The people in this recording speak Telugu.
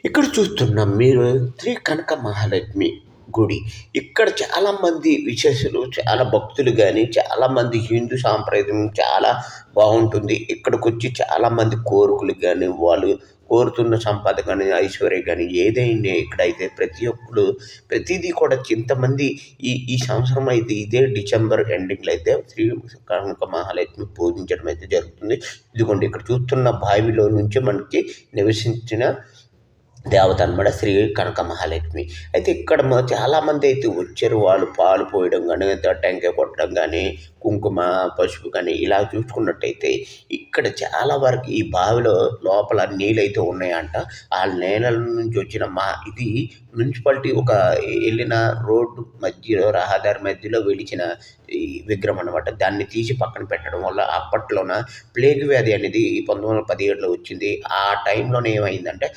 ఇక్కడ చూస్తున్నాం మీరు శ్రీ కనక మహాలక్ష్మి గుడి. ఇక్కడ చాలామంది విశేషులు, చాలా భక్తులు గాని, చాలామంది హిందూ సాంప్రదాయం చాలా బావుంటుంది. ఇక్కడికొచ్చి చాలామంది కోరికలు గాని, వాళ్ళు కోరుతున్న సంపద గాని, ఐశ్వర్యం గాని ఏదైనా ఇక్కడైతే ప్రతి ఒక్కడు ప్రతీదీ కూడా ఇంతమంది ఈ ఈ సంవత్సరం అయితే ఇదే డిసెంబర్ ఎండింగ్‌లో అయితే శ్రీ కనక మహాలక్ష్మి పూజించడం అయితే జరుగుతుంది. ఇదిగోండి ఇక్కడ చూస్తున్న బావిలో నుంచి మనకి నివసించిన దేవత అనమాట శ్రీ కనక మహాలక్ష్మి. అయితే ఇక్కడ చాలామంది అయితే వచ్చారు. వాళ్ళు పాలు పోయడం గానీ, టెంకాయ కొట్టడం గానీ, కుంకుమ, పసుపు గానీ ఇలా చూసుకున్నట్టయితే ఇక్కడ చాలా వరకు ఈ బావిలో లోపల నీళ్ళైతే ఉన్నాయంట. ఆ నీళ్ళ నుంచి వచ్చిన ఇది మున్సిపాలిటీ ఎళ్ళిన రోడ్డు మధ్యలో, రహదారి మధ్యలో వెలిచిన ఈ విగ్రహం అనమాట. దాన్ని తీసి పక్కన పెట్టడం వల్ల అప్పట్లోన ప్లేగు వ్యాధి అనేది 1917లో వచ్చింది. ఆ టైంలోనే ఏమైందంటే